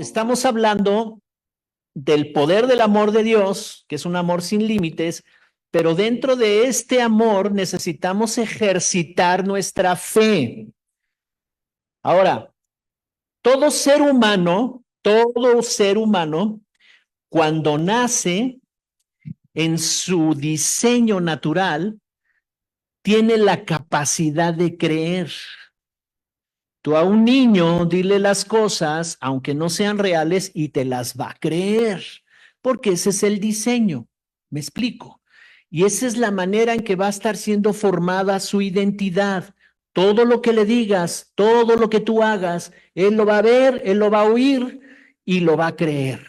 estamos hablando del poder del amor de Dios, que es un amor sin límites, pero dentro de este amor necesitamos ejercitar nuestra fe. Ahora, todo ser humano, cuando nace en su diseño natural, tiene la capacidad de creer. Tú a un niño dile las cosas, aunque no sean reales, y te las va a creer, porque ese es el diseño. ¿Me explico? Y esa es la manera en que va a estar siendo formada su identidad. Todo lo que le digas, todo lo que tú hagas, él lo va a ver, él lo va a oír y lo va a creer.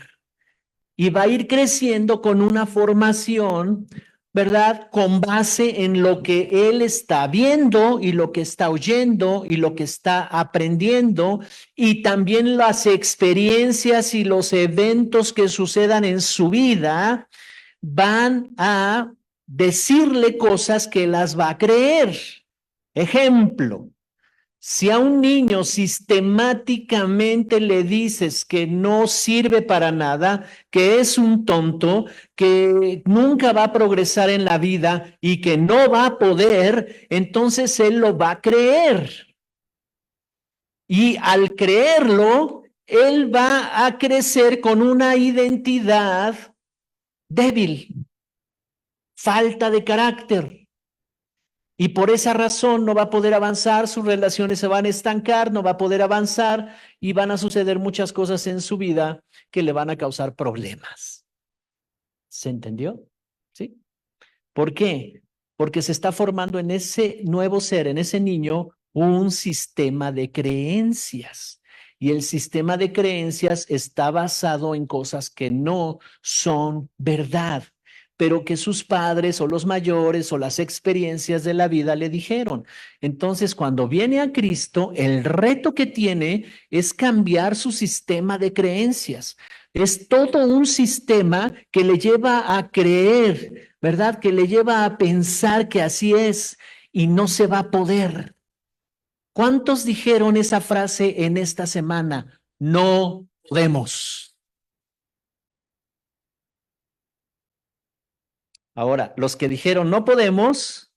Y va a ir creciendo con una formación, ¿verdad? Con base en lo que él está viendo y lo que está oyendo y lo que está aprendiendo, y también las experiencias y los eventos que sucedan en su vida van a decirle cosas que las va a creer. Ejemplo, si a un niño sistemáticamente le dices que no sirve para nada, que es un tonto, que nunca va a progresar en la vida y que no va a poder, entonces él lo va a creer. Y al creerlo, él va a crecer con una identidad débil, falta de carácter. Y por esa razón no va a poder avanzar, sus relaciones se van a estancar, no va a poder avanzar y van a suceder muchas cosas en su vida que le van a causar problemas. ¿Se entendió? ¿Sí? ¿Por qué? Porque se está formando en ese nuevo ser, en ese niño, un sistema de creencias. Y el sistema de creencias está basado en cosas que no son verdad, pero que sus padres o los mayores o las experiencias de la vida le dijeron. Entonces, cuando viene a Cristo, el reto que tiene es cambiar su sistema de creencias. Es todo un sistema que le lleva a creer, ¿verdad? Que le lleva a pensar que así es y no se va a poder. ¿Cuántos dijeron esa frase en esta semana? No podemos. Ahora, los que dijeron no podemos,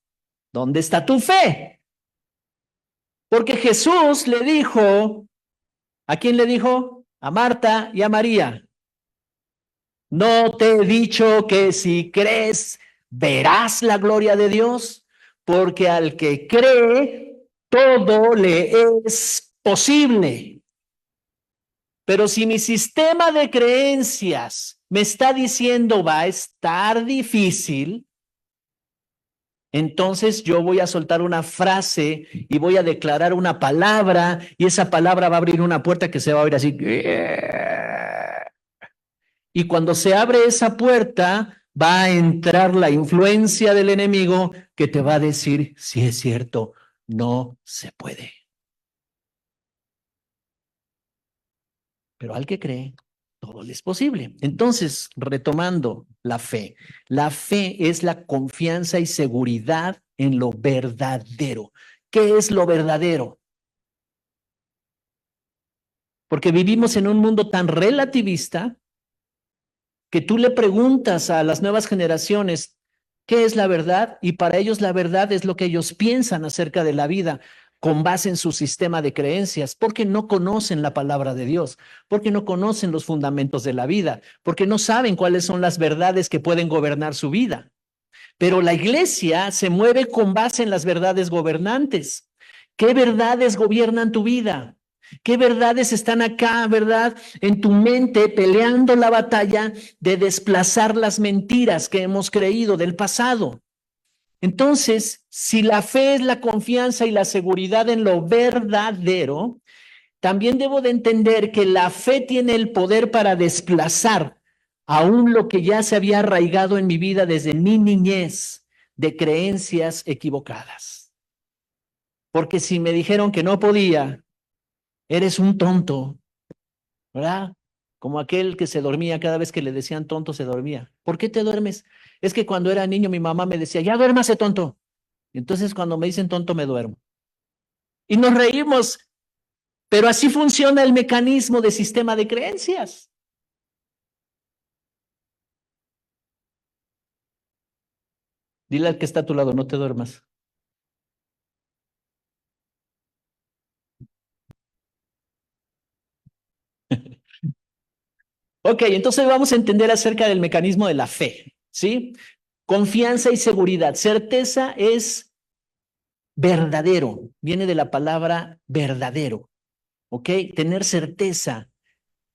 ¿dónde está tu fe? Porque Jesús le dijo, ¿a quién le dijo? A Marta y a María. ¿No te he dicho que si crees verás la gloria de Dios? Porque al que cree, todo le es posible. Pero si mi sistema de creencias me está diciendo va a estar difícil, entonces yo voy a soltar una frase y voy a declarar una palabra y esa palabra va a abrir una puerta que se va a abrir así. Y cuando se abre esa puerta, va a entrar la influencia del enemigo que te va a decir, si es cierto, no se puede. Pero al que cree, todo le es posible. Entonces, retomando la fe es la confianza y seguridad en lo verdadero. ¿Qué es lo verdadero? Porque vivimos en un mundo tan relativista que tú le preguntas a las nuevas generaciones qué es la verdad y para ellos la verdad es lo que ellos piensan acerca de la vida con base en su sistema de creencias, porque no conocen la palabra de Dios, porque no conocen los fundamentos de la vida, porque no saben cuáles son las verdades que pueden gobernar su vida. Pero la iglesia se mueve con base en las verdades gobernantes. ¿Qué verdades gobiernan tu vida? ¿Qué verdades están acá, verdad? En tu mente peleando la batalla de desplazar las mentiras que hemos creído del pasado. Entonces, si la fe es la confianza y la seguridad en lo verdadero, también debo de entender que la fe tiene el poder para desplazar aún lo que ya se había arraigado en mi vida desde mi niñez de creencias equivocadas. Porque si me dijeron que no podía, eres un tonto, ¿verdad? Como aquel que se dormía cada vez que le decían tonto, se dormía. ¿Por qué te duermes? Es que cuando era niño mi mamá me decía, ya duérmase tonto. Y entonces cuando me dicen tonto me duermo. Y nos reímos. Pero así funciona el mecanismo de sistema de creencias. Dile al que está a tu lado, no te duermas. Ok, entonces vamos a entender acerca del mecanismo de la fe, ¿sí? Confianza y seguridad. Certeza es verdadero, viene de la palabra verdadero, ¿ok? Tener certeza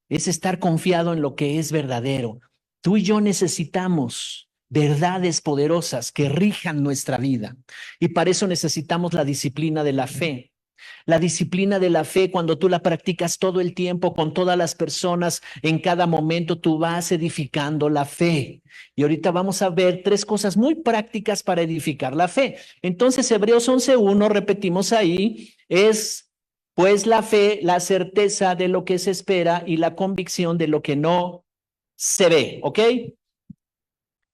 es estar confiado en lo que es verdadero. Tú y yo necesitamos verdades poderosas que rijan nuestra vida y para eso necesitamos la disciplina de la fe. La disciplina de la fe, cuando tú la practicas todo el tiempo con todas las personas, en cada momento tú vas edificando la fe. Y ahorita vamos a ver tres cosas muy prácticas para edificar la fe. Entonces, Hebreos 11:1, repetimos ahí, es pues la fe, la certeza de lo que se espera y la convicción de lo que no se ve, ¿ok?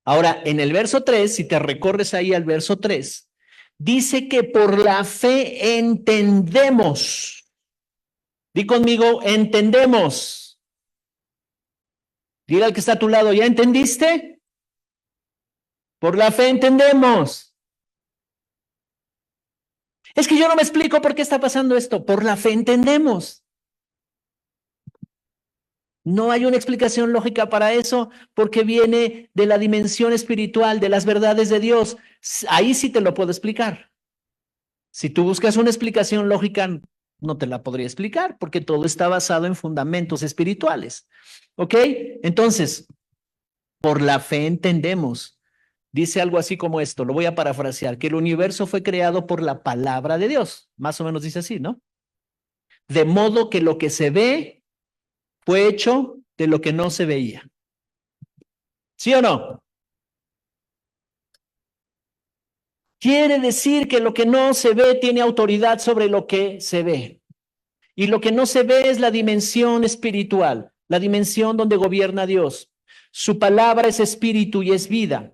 Ahora, en el verso 3, si te recorres ahí al verso 3, dice que por la fe entendemos. Di conmigo, entendemos. Dile al que está a tu lado, ¿ya entendiste? Por la fe entendemos. Es que yo no me explico por qué está pasando esto. Por la fe entendemos. No hay una explicación lógica para eso porque viene de la dimensión espiritual, de las verdades de Dios. Ahí sí te lo puedo explicar. Si tú buscas una explicación lógica, no te la podría explicar porque todo está basado en fundamentos espirituales. ¿Ok? Entonces, por la fe entendemos. Dice algo así como esto, lo voy a parafrasear, que el universo fue creado por la palabra de Dios. Más o menos dice así, ¿no? De modo que lo que se ve fue hecho de lo que no se veía. ¿Sí o no? Quiere decir que lo que no se ve tiene autoridad sobre lo que se ve. Y lo que no se ve es la dimensión espiritual, la dimensión donde gobierna Dios. Su palabra es espíritu y es vida.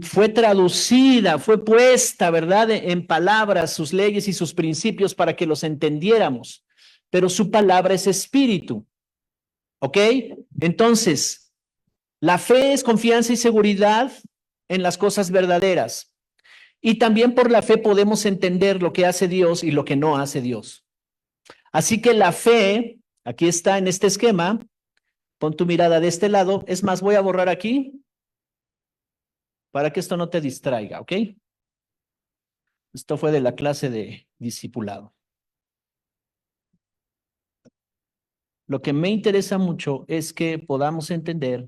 Fue traducida, fue puesta, ¿verdad? En palabras, sus leyes y sus principios para que los entendiéramos. Pero su palabra es espíritu. ¿Ok? Entonces, la fe es confianza y seguridad en las cosas verdaderas. Y también por la fe podemos entender lo que hace Dios y lo que no hace Dios. Así que la fe, aquí está en este esquema, pon tu mirada de este lado. Es más, voy a borrar aquí para que esto no te distraiga, ¿ok? Esto fue de la clase de discipulado. Lo que me interesa mucho es que podamos entender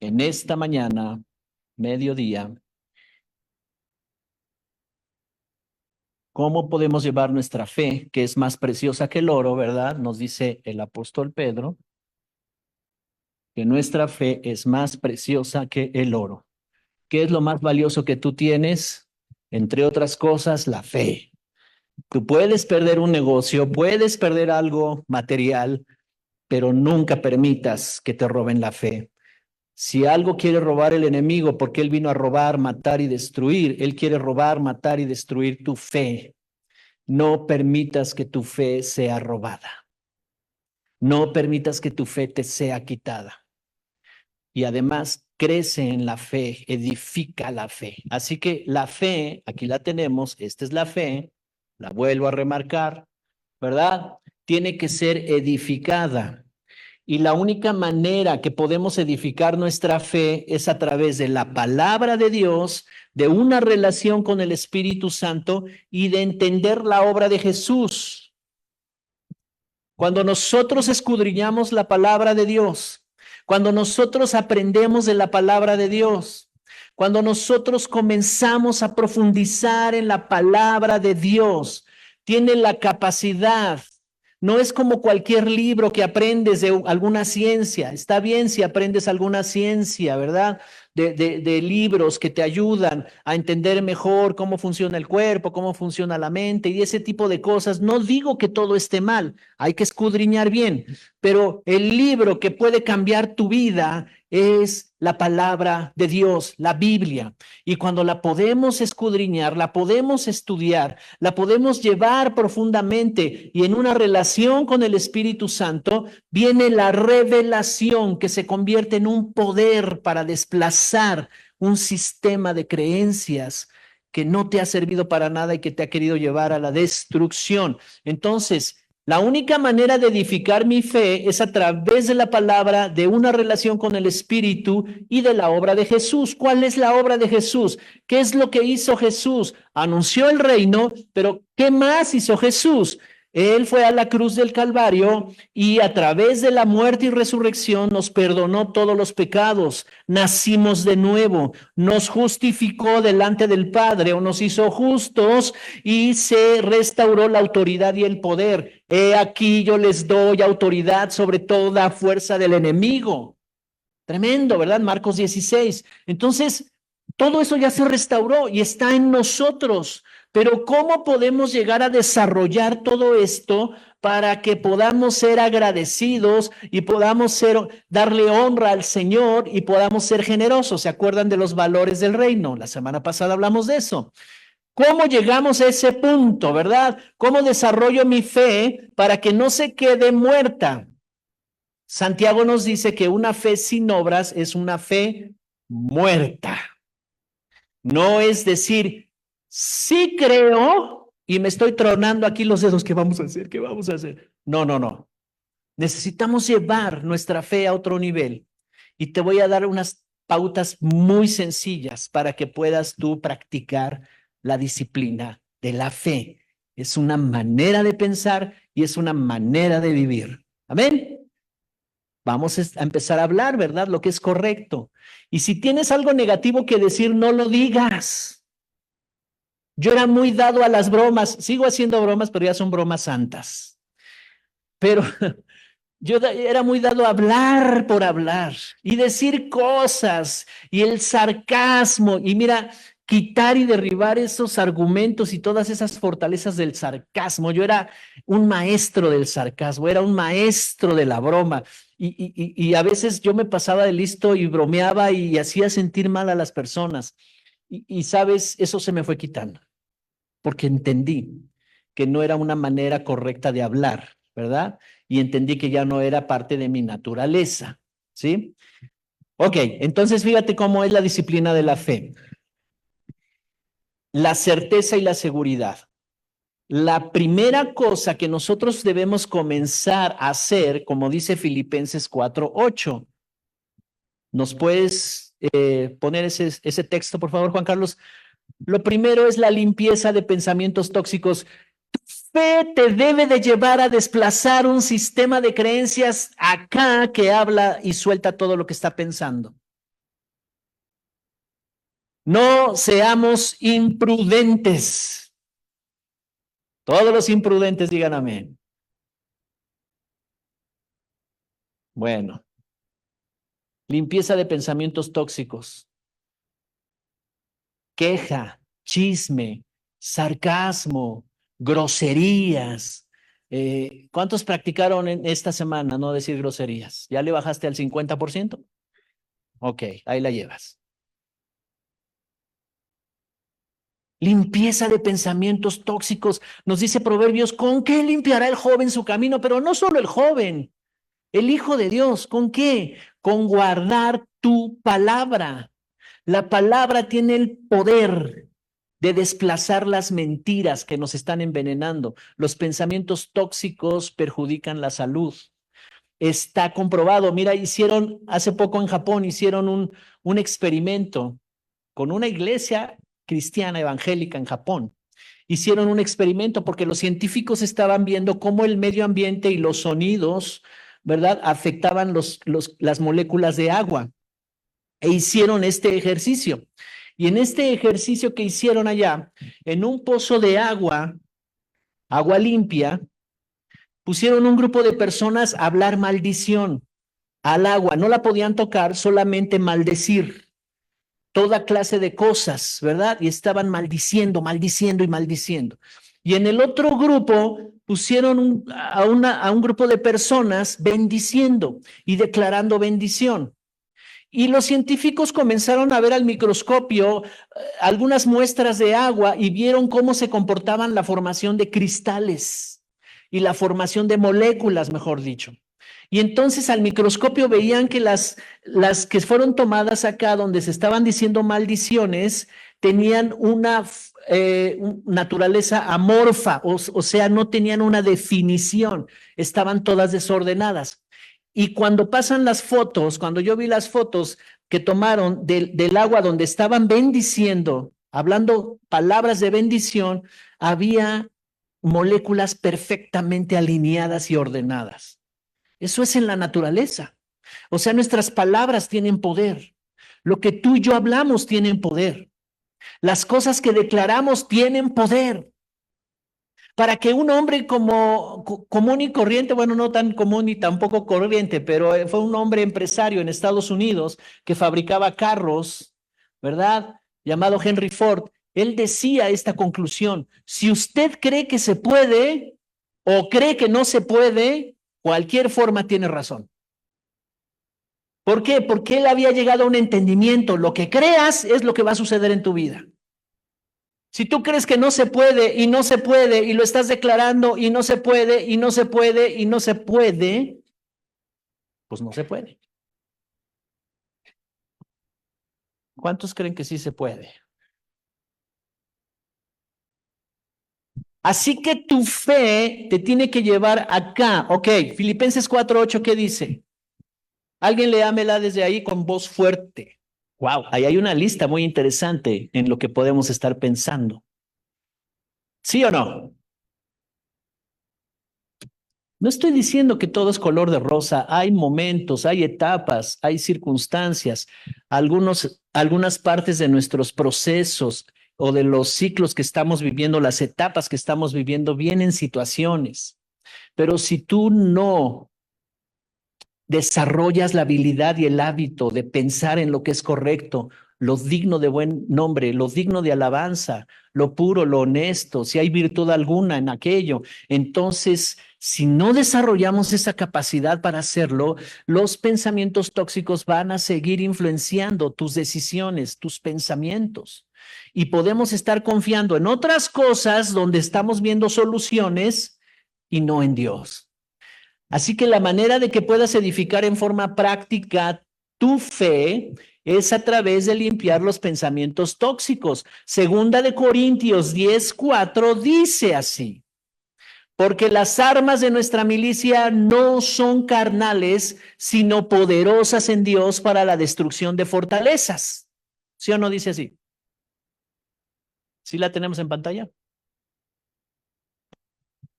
en esta mañana, mediodía, cómo podemos llevar nuestra fe, que es más preciosa que el oro, ¿verdad? Nos dice el apóstol Pedro, que nuestra fe es más preciosa que el oro. ¿Qué es lo más valioso que tú tienes? Entre otras cosas, la fe. Tú puedes perder un negocio, puedes perder algo material, pero nunca permitas que te roben la fe. Si algo quiere robar el enemigo, porque él vino a robar, matar y destruir, él quiere robar, matar y destruir tu fe. No permitas que tu fe sea robada. No permitas que tu fe te sea quitada. Y además, crece en la fe, edifica la fe. Así que la fe, aquí la tenemos, esta es la fe, la vuelvo a remarcar, ¿verdad? Tiene que ser edificada. Y la única manera que podemos edificar nuestra fe es a través de la palabra de Dios, de una relación con el Espíritu Santo y de entender la obra de Jesús. Cuando nosotros escudriñamos la palabra de Dios, cuando nosotros aprendemos de la palabra de Dios, cuando nosotros comenzamos a profundizar en la palabra de Dios, tiene la capacidad. No es como cualquier libro que aprendes de alguna ciencia. Está bien si aprendes alguna ciencia, ¿verdad? De libros que te ayudan a entender mejor cómo funciona el cuerpo, cómo funciona la mente y ese tipo de cosas. No digo que todo esté mal, hay que escudriñar bien, pero el libro que puede cambiar tu vida es la palabra de Dios, la Biblia. Y cuando la podemos escudriñar, la podemos estudiar, la podemos llevar profundamente y en una relación con el Espíritu Santo, viene la revelación que se convierte en un poder para desplazar un sistema de creencias que no te ha servido para nada y que te ha querido llevar a la destrucción. Entonces, la única manera de edificar mi fe es a través de la palabra, de una relación con el Espíritu y de la obra de Jesús. ¿Cuál es la obra de Jesús? ¿Qué es lo que hizo Jesús? Anunció el reino, pero ¿qué más hizo Jesús? Él fue a la cruz del Calvario y a través de la muerte y resurrección nos perdonó todos los pecados. Nacimos de nuevo, nos justificó delante del Padre o nos hizo justos y se restauró la autoridad y el poder. He aquí yo les doy autoridad sobre toda fuerza del enemigo. Tremendo, ¿verdad? Marcos 16. Entonces, todo eso ya se restauró y está en nosotros. Pero ¿cómo podemos llegar a desarrollar todo esto para que podamos ser agradecidos y podamos darle honra al Señor y podamos ser generosos? ¿Se acuerdan de los valores del reino? La semana pasada hablamos de eso. ¿Cómo llegamos a ese punto, verdad? ¿Cómo desarrollo mi fe para que no se quede muerta? Santiago nos dice que una fe sin obras es una fe muerta. No es decir, sí creo y me estoy tronando aquí los dedos. ¿Qué vamos a hacer? ¿Qué vamos a hacer? No, no, no. Necesitamos llevar nuestra fe a otro nivel. Y te voy a dar unas pautas muy sencillas para que puedas tú practicar la disciplina de la fe. Es una manera de pensar y es una manera de vivir. Amén. Vamos a empezar a hablar, ¿verdad? Lo que es correcto. Y si tienes algo negativo que decir, no lo digas. Yo era muy dado a las bromas, sigo haciendo bromas, pero ya son bromas santas. Pero yo era muy dado a hablar por hablar y decir cosas y el sarcasmo. Y mira, quitar y derribar esos argumentos y todas esas fortalezas del sarcasmo. Yo era un maestro del sarcasmo, era un maestro de la broma. Y a veces yo me pasaba de listo y bromeaba y hacía sentir mal a las personas. Y sabes, eso se me fue quitando, porque entendí que no era una manera correcta de hablar, ¿verdad? Y entendí que ya no era parte de mi naturaleza, ¿sí? Ok, entonces fíjate cómo es la disciplina de la fe. La certeza y la seguridad. La primera cosa que nosotros debemos comenzar a hacer, como dice Filipenses 4:8, ¿nos puedes poner ese texto, por favor, Juan Carlos? Lo primero es la limpieza de pensamientos tóxicos. Tu fe te debe de llevar a desplazar un sistema de creencias acá que habla y suelta todo lo que está pensando. No seamos imprudentes. Todos los imprudentes digan amén. Bueno, limpieza de pensamientos tóxicos. Queja, chisme, sarcasmo, groserías. ¿Cuántos practicaron en esta semana no decir groserías? ¿Ya le bajaste al 50%? Ok, ahí la llevas. Limpieza de pensamientos tóxicos. Nos dice Proverbios, ¿con qué limpiará el joven su camino? Pero no solo el joven, el Hijo de Dios, ¿con qué? Con guardar tu palabra. La palabra tiene el poder de desplazar las mentiras que nos están envenenando. Los pensamientos tóxicos perjudican la salud. Está comprobado. Mira, hace poco en Japón, hicieron un experimento con una iglesia cristiana evangélica en Japón. Hicieron un experimento porque los científicos estaban viendo cómo el medio ambiente y los sonidos, ¿verdad?, afectaban las moléculas de agua. E hicieron este ejercicio. Y en este ejercicio que hicieron allá, en un pozo de agua limpia, pusieron un grupo de personas a hablar maldición al agua. No la podían tocar, solamente maldecir toda clase de cosas, ¿verdad? Y estaban maldiciendo, maldiciendo y maldiciendo. Y en el otro grupo pusieron a un grupo de personas bendiciendo y declarando bendición. Y los científicos comenzaron a ver al microscopio algunas muestras de agua y vieron cómo se comportaban la formación de cristales y la formación de moléculas, mejor dicho. Y entonces al microscopio veían que las que fueron tomadas acá, donde se estaban diciendo maldiciones, tenían una naturaleza amorfa, o sea, no tenían una definición, estaban todas desordenadas. Y cuando pasan las fotos, cuando yo vi las fotos que tomaron del agua donde estaban bendiciendo, hablando palabras de bendición, había moléculas perfectamente alineadas y ordenadas. Eso es en la naturaleza. O sea, nuestras palabras tienen poder. Lo que tú y yo hablamos tienen poder. Las cosas que declaramos tienen poder. Para que un hombre común y corriente, bueno, no tan común ni tampoco corriente, pero fue un hombre empresario en Estados Unidos que fabricaba carros, ¿verdad? Llamado Henry Ford. Él decía esta conclusión: si usted cree que se puede o cree que no se puede, cualquier forma tiene razón. ¿Por qué? Porque él había llegado a un entendimiento. Lo que creas es lo que va a suceder en tu vida. Si tú crees que no se puede y no se puede y lo estás declarando y no se puede y no se puede y no se puede, pues no se puede. ¿Cuántos creen que sí se puede? Así que tu fe te tiene que llevar acá. Ok, Filipenses 4:8, ¿qué dice? Alguien léamela desde ahí con voz fuerte. Wow, ahí hay una lista muy interesante en lo que podemos estar pensando. ¿Sí o no? No estoy diciendo que todo es color de rosa. Hay momentos, hay etapas, hay circunstancias, algunas partes de nuestros procesos o de los ciclos que estamos viviendo, las etapas que estamos viviendo, vienen situaciones. Pero si tú no desarrollas la habilidad y el hábito de pensar en lo que es correcto, lo digno de buen nombre, lo digno de alabanza, lo puro, lo honesto, si hay virtud alguna en aquello, entonces, si no desarrollamos esa capacidad para hacerlo, los pensamientos tóxicos van a seguir influenciando tus decisiones, tus pensamientos. Y podemos estar confiando en otras cosas donde estamos viendo soluciones y no en Dios. Así que la manera de que puedas edificar en forma práctica tu fe es a través de limpiar los pensamientos tóxicos. Segunda de Corintios 10:4 dice así: porque las armas de nuestra milicia no son carnales, sino poderosas en Dios para la destrucción de fortalezas. ¿Sí o no dice así? ¿Sí la tenemos en pantalla?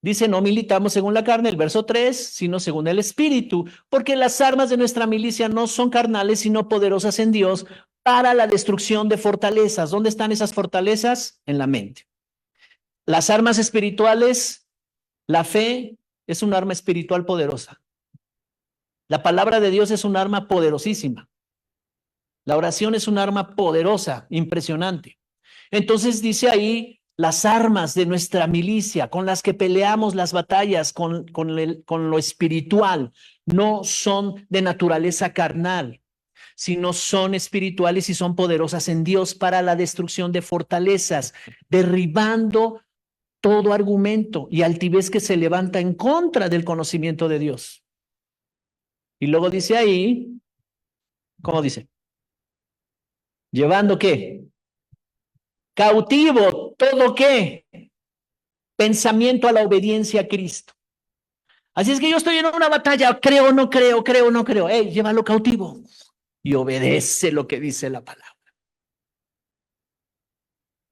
Dice, no militamos según la carne, el verso 3, sino según el Espíritu, porque las armas de nuestra milicia no son carnales, sino poderosas en Dios para la destrucción de fortalezas. ¿Dónde están esas fortalezas? En la mente. Las armas espirituales, la fe es un arma espiritual poderosa. La palabra de Dios es un arma poderosísima. La oración es un arma poderosa, impresionante. Entonces dice ahí, las armas de nuestra milicia con las que peleamos las batallas con lo espiritual no son de naturaleza carnal, sino son espirituales y son poderosas en Dios para la destrucción de fortalezas, derribando todo argumento y altivez que se levanta en contra del conocimiento de Dios. Y luego dice ahí, ¿cómo dice? ¿Llevando qué? Cautivo, ¿todo qué? Pensamiento a la obediencia a Cristo. Así es que yo estoy en una batalla, creo, no creo, creo, no creo. Llévalo cautivo y obedece lo que dice la palabra.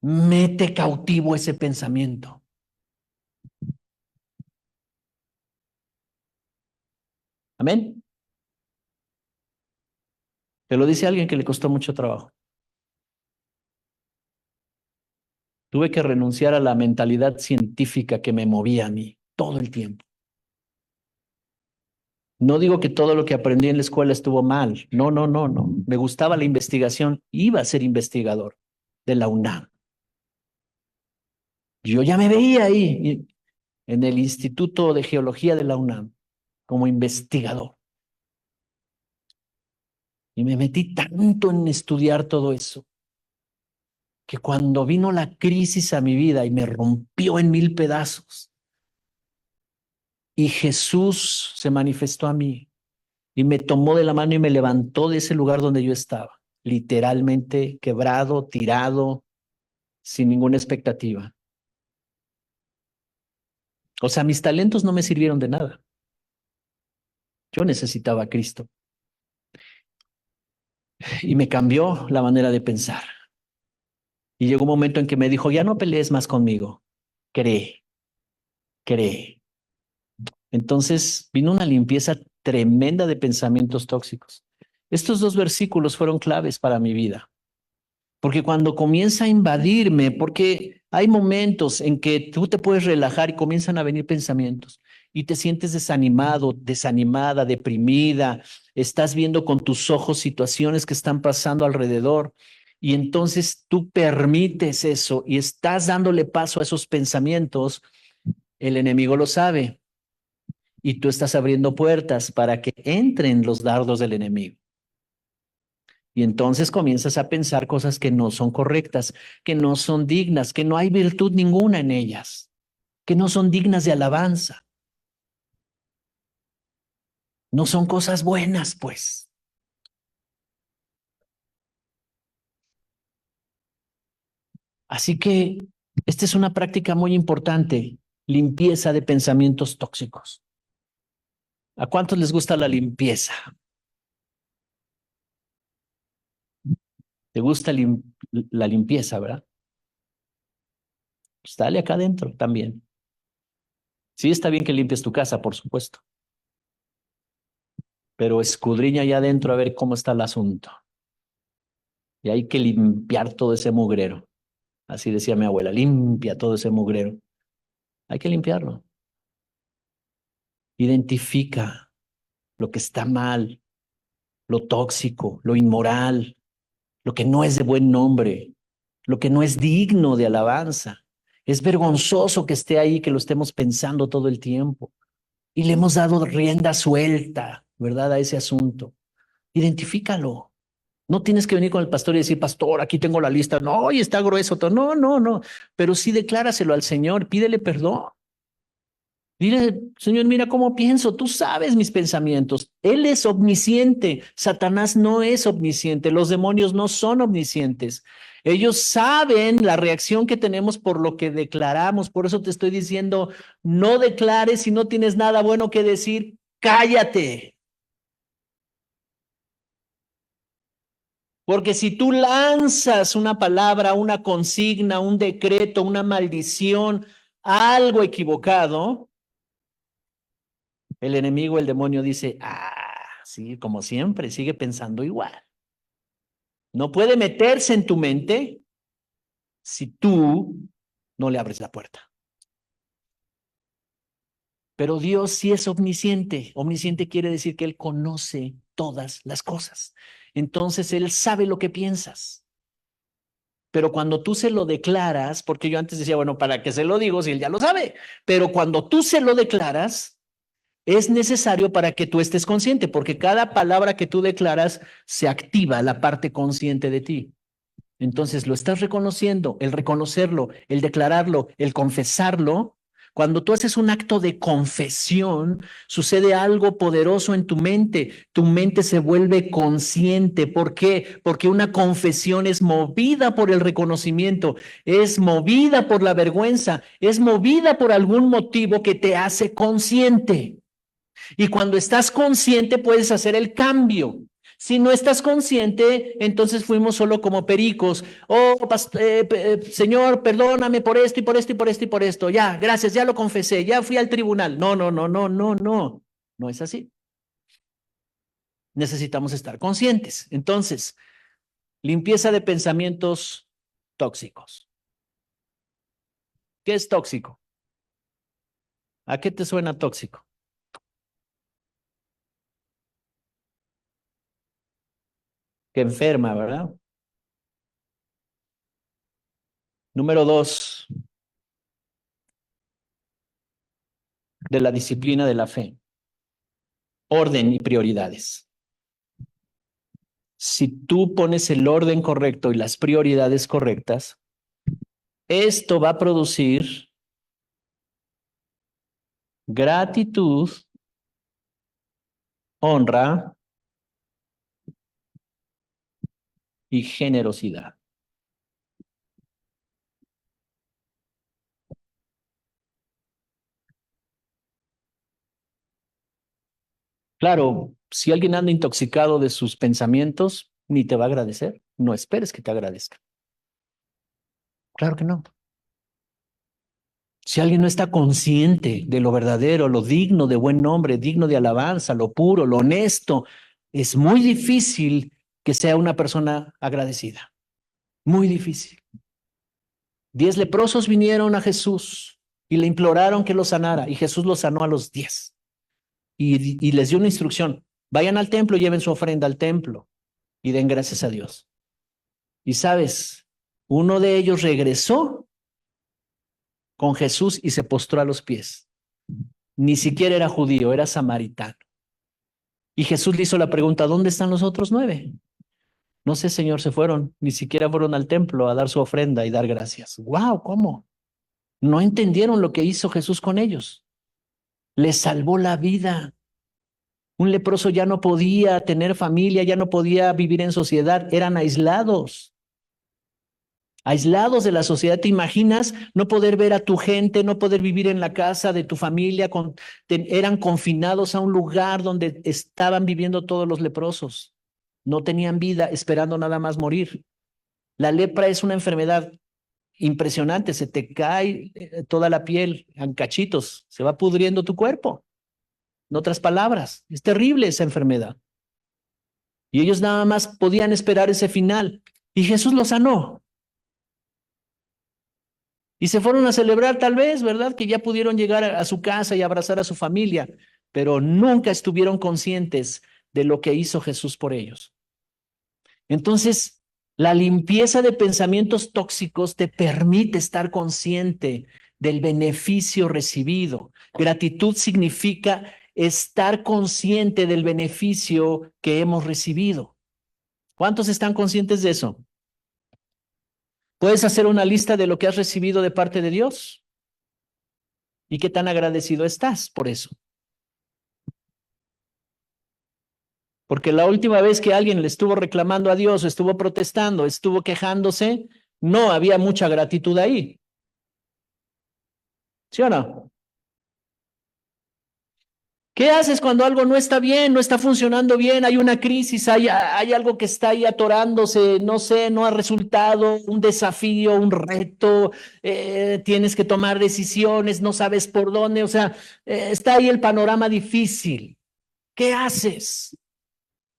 Mete cautivo ese pensamiento. Amén. Te lo dice alguien que le costó mucho trabajo. Tuve que renunciar a la mentalidad científica que me movía a mí todo el tiempo. No digo que todo lo que aprendí en la escuela estuvo mal. No, no, no, no. Me gustaba la investigación. Iba a ser investigador de la UNAM. Yo ya me veía ahí. en el Instituto de Geología de la UNAM como investigador. Y me metí tanto en estudiar todo eso, que cuando vino la crisis a mi vida y me rompió en mil pedazos, y Jesús se manifestó a mí y me tomó de la mano y me levantó de ese lugar donde yo estaba, literalmente quebrado, tirado, sin ninguna expectativa. O sea, mis talentos no me sirvieron de nada. Yo necesitaba a Cristo y me cambió la manera de pensar. Y llegó un momento en que me dijo, ya no pelees más conmigo, cree, cree. Entonces vino una limpieza tremenda de pensamientos tóxicos. Estos dos versículos fueron claves para mi vida, porque cuando comienza a invadirme, porque hay momentos en que tú te puedes relajar y comienzan a venir pensamientos y te sientes desanimado, desanimada, deprimida, estás viendo con tus ojos situaciones que están pasando alrededor y entonces tú permites eso y estás dándole paso a esos pensamientos, el enemigo lo sabe y tú estás abriendo puertas para que entren los dardos del enemigo. Y entonces comienzas a pensar cosas que no son correctas, que no son dignas, que no hay virtud ninguna en ellas, que no son dignas de alabanza, no son cosas buenas, pues. Así que esta es una práctica muy importante, limpieza de pensamientos tóxicos. ¿A cuántos les gusta la limpieza? ¿Te gusta la limpieza, verdad? Pues dale acá adentro también. Sí, está bien que limpies tu casa, por supuesto, pero escudriña allá adentro a ver cómo está el asunto. Y hay que limpiar todo ese mugrero. Así decía mi abuela, limpia todo ese mugrero. Hay que limpiarlo. Identifica lo que está mal, lo tóxico, lo inmoral, lo que no es de buen nombre, lo que no es digno de alabanza. Es vergonzoso que esté ahí, que lo estemos pensando todo el tiempo. Y le hemos dado rienda suelta, ¿verdad? A ese asunto. Identifícalo. No tienes que venir con el pastor y decir, pastor, aquí tengo la lista. No, y está grueso todo. No, no, no. Pero sí decláraselo al Señor, pídele perdón. Dile, Señor, mira cómo pienso, tú sabes mis pensamientos. Él es omnisciente, Satanás no es omnisciente, los demonios no son omniscientes. Ellos saben la reacción que tenemos por lo que declaramos. Por eso te estoy diciendo, no declares si no tienes nada bueno que decir, cállate. Porque si tú lanzas una palabra, una consigna, un decreto, una maldición, algo equivocado, el enemigo, el demonio dice, sí, como siempre, sigue pensando igual. No puede meterse en tu mente si tú no le abres la puerta. Pero Dios sí es omnisciente. Omnisciente quiere decir que Él conoce todas las cosas. Entonces Él sabe lo que piensas. Pero cuando tú se lo declaras, porque yo antes decía, bueno, ¿para qué se lo digo si Él ya lo sabe? Pero cuando tú se lo declaras, es necesario para que tú estés consciente, porque cada palabra que tú declaras se activa la parte consciente de ti. Entonces lo estás reconociendo, el reconocerlo, el declararlo, el confesarlo. Cuando tú haces un acto de confesión, sucede algo poderoso en tu mente. Tu mente se vuelve consciente. ¿Por qué? Porque una confesión es movida por el reconocimiento, es movida por la vergüenza, es movida por algún motivo que te hace consciente. Y cuando estás consciente puedes hacer el cambio. Si no estás consciente, entonces fuimos solo como pericos. Oh, Señor, perdóname por esto y por esto y por esto y por esto. Ya, gracias, ya lo confesé, ya fui al tribunal. No, no, no, no, no, no. No es así. Necesitamos estar conscientes. Entonces, limpieza de pensamientos tóxicos. ¿Qué es tóxico? ¿A qué te suena tóxico? Que enferma, ¿verdad? Número dos, de la disciplina de la fe. Orden y prioridades. Si tú pones el orden correcto y las prioridades correctas, esto va a producir gratitud, honra y generosidad. Claro, si alguien anda intoxicado de sus pensamientos, ni te va a agradecer. No esperes que te agradezca. Claro que no. Si alguien no está consciente de lo verdadero, lo digno de buen nombre, digno de alabanza, lo puro, lo honesto, es muy difícil que sea una persona agradecida. Muy difícil. 10 leprosos vinieron a Jesús y le imploraron que los sanara, y Jesús los sanó a los 10. Y les dio una instrucción: vayan al templo y lleven su ofrenda al templo y den gracias a Dios. Y sabes, uno de ellos regresó con Jesús y se postró a los pies. Ni siquiera era judío, era samaritano. Y Jesús le hizo la pregunta: ¿dónde están los otros 9? No sé, Señor, se fueron. Ni siquiera fueron al templo a dar su ofrenda y dar gracias. ¡Wow! ¿Cómo? No entendieron lo que hizo Jesús con ellos. Les salvó la vida. Un leproso ya no podía tener familia, ya no podía vivir en sociedad, eran aislados. Aislados de la sociedad. ¿Te imaginas no poder ver a tu gente, no poder vivir en la casa de tu familia? Eran confinados a un lugar donde estaban viviendo todos los leprosos. No tenían vida, esperando nada más morir. La lepra es una enfermedad impresionante, se te cae toda la piel en cachitos, se va pudriendo tu cuerpo. En otras palabras, es terrible esa enfermedad. Y ellos nada más podían esperar ese final. Y Jesús los sanó. Y se fueron a celebrar tal vez, ¿verdad? Que ya pudieron llegar a su casa y abrazar a su familia, pero nunca estuvieron conscientes de lo que hizo Jesús por ellos. Entonces, la limpieza de pensamientos tóxicos te permite estar consciente del beneficio recibido. Gratitud significa estar consciente del beneficio que hemos recibido. ¿Cuántos están conscientes de eso? ¿Puedes hacer una lista de lo que has recibido de parte de Dios? ¿Y qué tan agradecido estás por eso? Porque la última vez que alguien le estuvo reclamando a Dios, estuvo protestando, estuvo quejándose, no había mucha gratitud ahí. ¿Sí o no? ¿Qué haces cuando algo no está bien, no está funcionando bien, hay una crisis, hay algo que está ahí atorándose, no sé, no ha resultado, un desafío, un reto, tienes que tomar decisiones, no sabes por dónde, o sea, está ahí el panorama difícil. ¿Qué haces?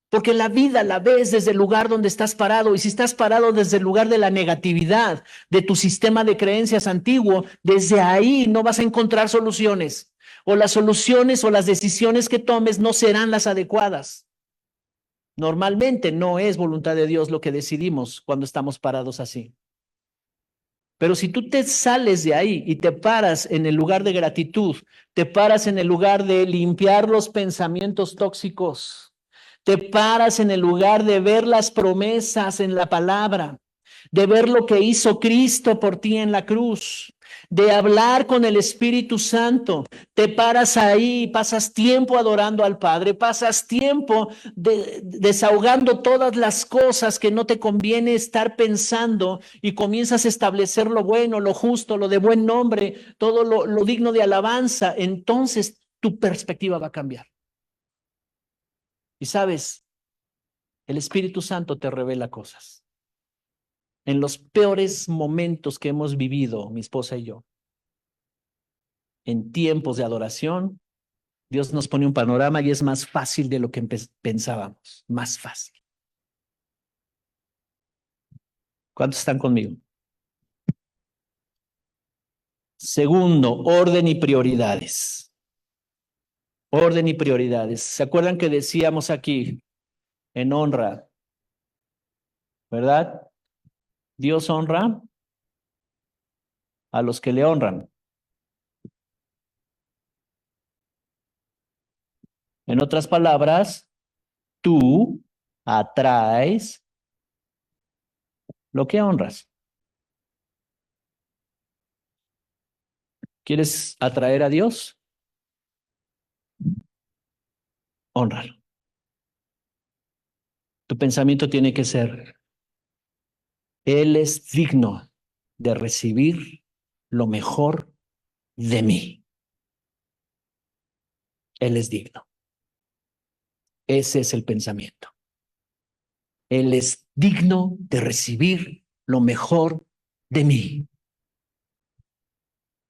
Porque la vida la ves desde el lugar donde estás parado, y si estás parado desde el lugar de la negatividad, de tu sistema de creencias antiguo, desde ahí no vas a encontrar soluciones. O las soluciones o las decisiones que tomes no serán las adecuadas. Normalmente no es voluntad de Dios lo que decidimos cuando estamos parados así. Pero si tú te sales de ahí y te paras en el lugar de gratitud, te paras en el lugar de limpiar los pensamientos tóxicos, te paras en el lugar de ver las promesas en la palabra, de ver lo que hizo Cristo por ti en la cruz, de hablar con el Espíritu Santo, te paras ahí, pasas tiempo adorando al Padre, pasas tiempo desahogando todas las cosas que no te conviene estar pensando, y comienzas a establecer lo bueno, lo justo, lo de buen nombre, todo lo digno de alabanza. Entonces tu perspectiva va a cambiar. Y sabes, el Espíritu Santo te revela cosas. En los peores momentos que hemos vivido, mi esposa y yo, en tiempos de adoración, Dios nos pone un panorama y es más fácil de lo que pensábamos, más fácil. ¿Cuántos están conmigo? Segundo, orden y prioridades. Orden y prioridades. ¿Se acuerdan que decíamos aquí en honra, verdad? Dios honra a los que le honran. En otras palabras, tú atraes lo que honras. ¿Quieres atraer a Dios? Hónralo. Tu pensamiento tiene que ser, Él es digno de recibir lo mejor de mí. Él es digno. Ese es el pensamiento. Él es digno de recibir lo mejor de mí.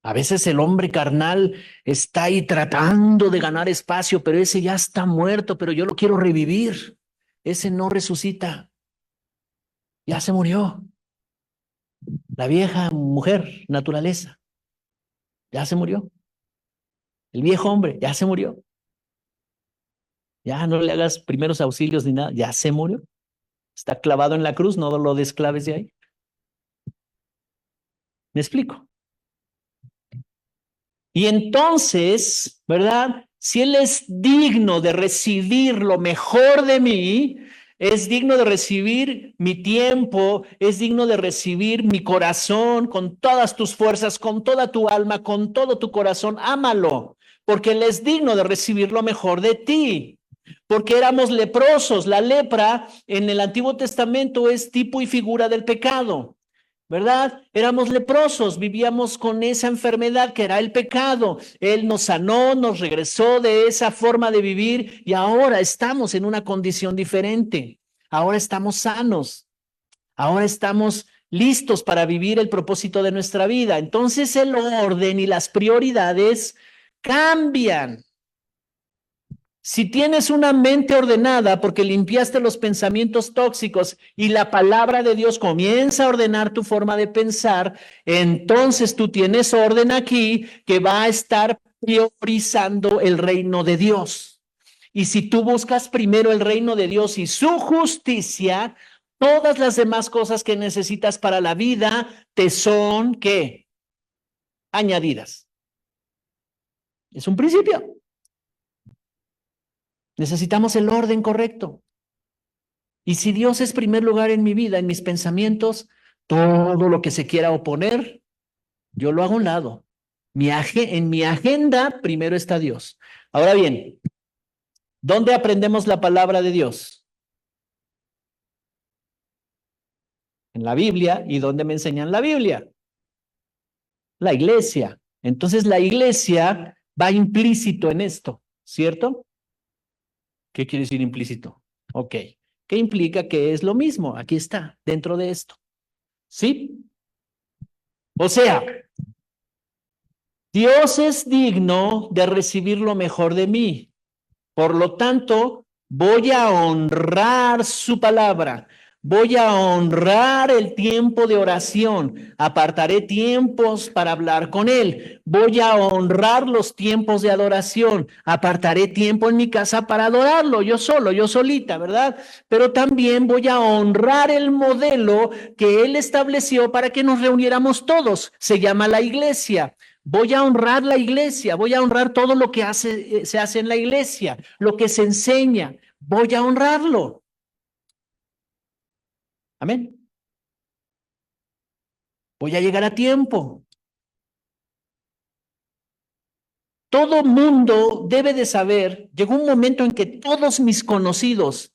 A veces el hombre carnal está ahí tratando de ganar espacio, pero ese ya está muerto, pero yo lo quiero revivir. Ese no resucita. Ya se murió. La vieja mujer, naturaleza, ya se murió. El viejo hombre, ya se murió. Ya no le hagas primeros auxilios ni nada, ya se murió. Está clavado en la cruz, no lo desclaves de ahí. ¿Me explico? Y entonces, ¿verdad? Si Él es digno de recibir lo mejor de mí, es digno de recibir mi tiempo, es digno de recibir mi corazón con todas tus fuerzas, con toda tu alma, con todo tu corazón, ámalo, porque Él es digno de recibir lo mejor de ti. Porque éramos leprosos. La lepra en el Antiguo Testamento es tipo y figura del pecado. ¿Verdad? Éramos leprosos, vivíamos con esa enfermedad que era el pecado. Él nos sanó, nos regresó de esa forma de vivir y ahora estamos en una condición diferente. Ahora estamos sanos, ahora estamos listos para vivir el propósito de nuestra vida. Entonces el orden y las prioridades cambian. Si tienes una mente ordenada porque limpiaste los pensamientos tóxicos y la palabra de Dios comienza a ordenar tu forma de pensar, entonces tú tienes orden aquí que va a estar priorizando el reino de Dios. Y si tú buscas primero el reino de Dios y su justicia, todas las demás cosas que necesitas para la vida te son, ¿qué? Añadidas. Es un principio. Necesitamos el orden correcto. Y si Dios es primer lugar en mi vida, en mis pensamientos, todo lo que se quiera oponer, yo lo hago a un lado. En mi agenda primero está Dios. Ahora bien, ¿dónde aprendemos la palabra de Dios? En la Biblia. ¿Y dónde me enseñan la Biblia? La iglesia. Entonces la iglesia va implícito en esto, ¿cierto? ¿Qué quiere decir implícito? Ok. ¿Qué implica que es lo mismo? Aquí está, dentro de esto. ¿Sí? O sea, Dios es digno de recibir lo mejor de mí. Por lo tanto, voy a honrar su palabra. Voy a honrar el tiempo de oración. Apartaré tiempos para hablar con Él. Voy a honrar los tiempos de adoración. Apartaré tiempo en mi casa para adorarlo, yo solo, yo solita, ¿verdad? Pero también voy a honrar el modelo que Él estableció para que nos reuniéramos todos. Se llama la iglesia. Voy a honrar la iglesia, voy a honrar todo lo que se hace en la iglesia, lo que se enseña, voy a honrarlo. Amén. Voy a llegar a tiempo. Todo mundo debe de saber, llegó un momento en que todos mis conocidos,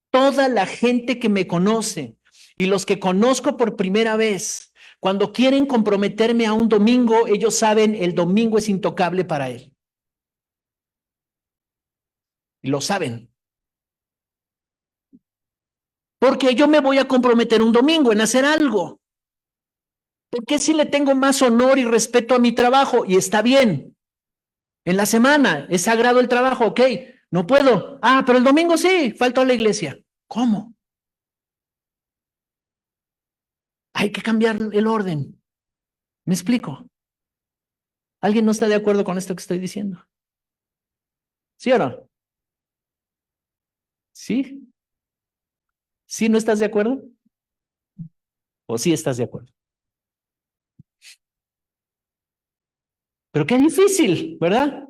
toda la gente que me conoce y los que conozco por primera vez, cuando quieren comprometerme a un domingo, ellos saben el domingo es intocable para él. Y lo saben. Porque yo me voy a comprometer un domingo en hacer algo. Porque si le tengo más honor y respeto a mi trabajo y está bien. En la semana es sagrado el trabajo, ok, no puedo. Ah, pero el domingo sí, falto a la iglesia. ¿Cómo? Hay que cambiar el orden. ¿Me explico? ¿Alguien no está de acuerdo con esto que estoy diciendo? ¿Sí o no? ¿Sí? ¿Sí no estás de acuerdo? ¿O sí estás de acuerdo? Pero qué difícil, ¿verdad?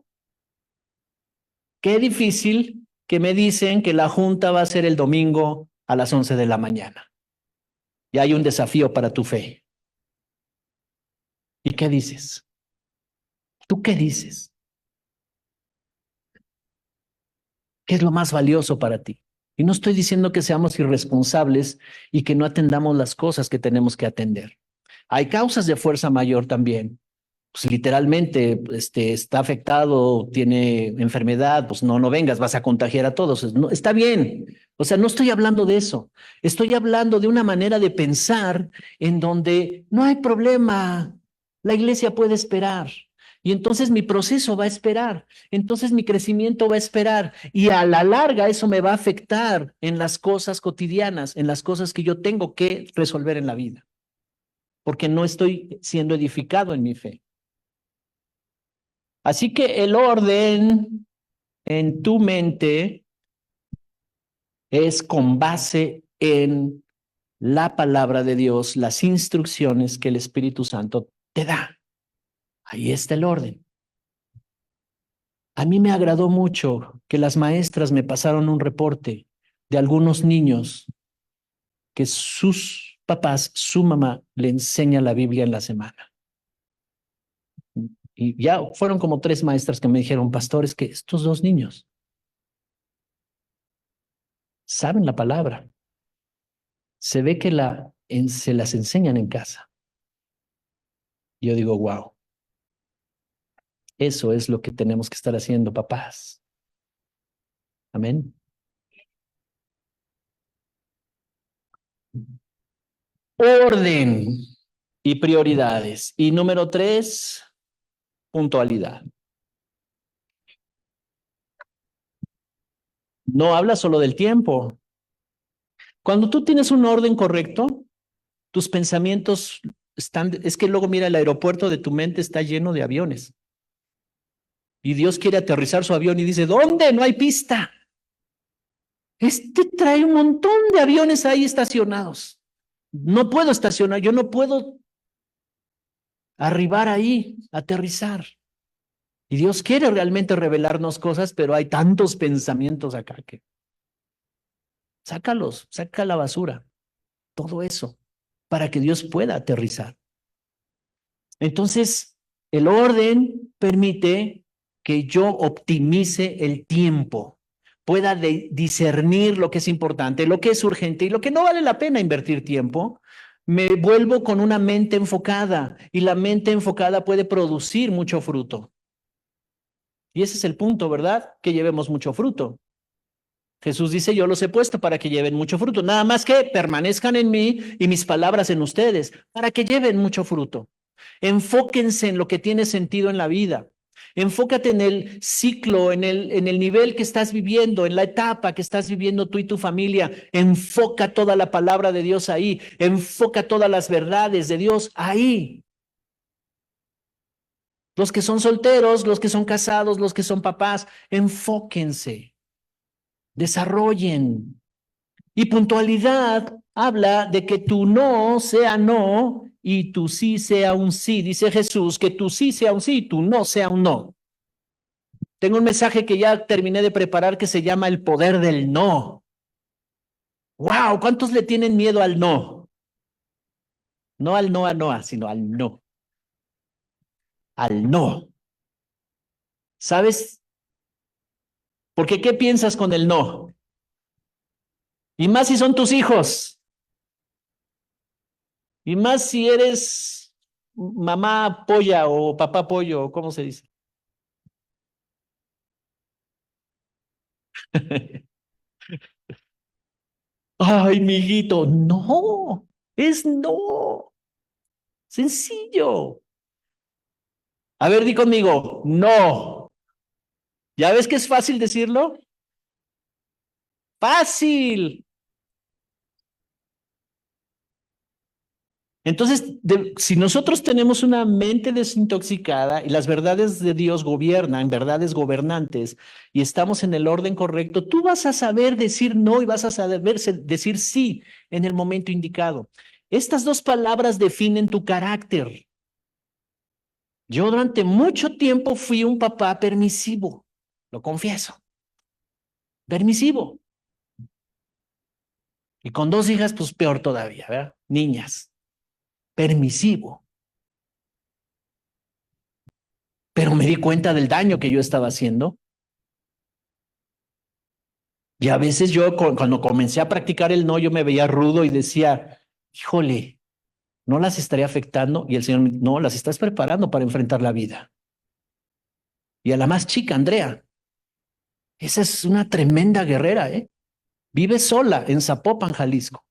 Qué difícil que me dicen que la junta va a ser el domingo a las 11 de la mañana. Y hay un desafío para tu fe. ¿Y qué dices? ¿Tú qué dices? ¿Qué es lo más valioso para ti? Y no estoy diciendo que seamos irresponsables y que no atendamos las cosas que tenemos que atender. Hay causas de fuerza mayor también. Pues literalmente está afectado, tiene enfermedad, pues no vengas, vas a contagiar a todos. No, está bien. O sea, no estoy hablando de eso. Estoy hablando de una manera de pensar en donde no hay problema. La iglesia puede esperar. Y entonces mi proceso va a esperar. Entonces mi crecimiento va a esperar. Y a la larga eso me va a afectar en las cosas cotidianas, en las cosas que yo tengo que resolver en la vida. Porque no estoy siendo edificado en mi fe. Así que el orden en tu mente es con base en la palabra de Dios, las instrucciones que el Espíritu Santo te da. Ahí está el orden. A mí me agradó mucho que las maestras me pasaron un reporte de algunos niños que sus papás, su mamá, le enseña la Biblia en la semana. Y ya fueron como 3 maestras que me dijeron, pastor, es que estos 2 niños saben la palabra. Se ve que se las enseñan en casa. Yo digo, wow, eso es lo que tenemos que estar haciendo, papás. Amén. Orden y prioridades. Y número 3, puntualidad. No habla solo del tiempo. Cuando tú tienes un orden correcto, tus pensamientos es que luego mira, el aeropuerto de tu mente está lleno de aviones. Y Dios quiere aterrizar su avión y dice, ¿dónde? No hay pista. Trae un montón de aviones ahí estacionados. No puedo estacionar, yo no puedo arribar ahí, aterrizar. Y Dios quiere realmente revelarnos cosas, pero hay tantos pensamientos acá que sácalos, saca la basura, todo eso, para que Dios pueda aterrizar. Entonces, el orden permite que yo optimice el tiempo, pueda discernir lo que es importante, lo que es urgente y lo que no vale la pena invertir tiempo. Me vuelvo con una mente enfocada y la mente enfocada puede producir mucho fruto. Y ese es el punto, ¿verdad? Que llevemos mucho fruto. Jesús dice, yo los he puesto para que lleven mucho fruto, nada más que permanezcan en mí y mis palabras en ustedes, para que lleven mucho fruto. Enfóquense en lo que tiene sentido en la vida. Enfócate en el ciclo, en el nivel que estás viviendo, en la etapa que estás viviendo tú y tu familia. Enfoca toda la palabra de Dios ahí. Enfoca todas las verdades de Dios ahí. Los que son solteros, los que son casados, los que son papás, enfóquense, desarrollen. Y puntualidad habla de que tu no sea no y tu sí sea un sí. Dice Jesús que tu sí sea un sí y tu no sea un no. Tengo un mensaje que ya terminé de preparar que se llama el poder del no. ¡Wow! ¿Cuántos le tienen miedo al no? No al no a Noa, sino al no. Al no. ¿Sabes? Porque ¿qué piensas con el no? Y más si son tus hijos. Y más si eres mamá polla o papá pollo, ¿cómo se dice? Ay, mijito, no, es no. Sencillo. A ver, di conmigo, no. ¿Ya ves que es fácil decirlo? Fácil. Entonces, si nosotros tenemos una mente desintoxicada y las verdades de Dios gobiernan, verdades gobernantes, y estamos en el orden correcto, tú vas a saber decir no y vas a saber decir sí en el momento indicado. Estas 2 palabras definen tu carácter. Yo durante mucho tiempo fui un papá permisivo, lo confieso. permisivo. Y con 2 hijas, pues peor todavía, ¿verdad? Niñas, permisivo. Pero me di cuenta del daño que yo estaba haciendo. Y a veces yo, cuando comencé a practicar el no, yo me veía rudo y decía, híjole, ¿no las estaría afectando? Y el Señor, no, las estás preparando para enfrentar la vida. Y a la más chica, Andrea, esa es una tremenda guerrera, ¿eh? Vive sola en Zapopan, Jalisco.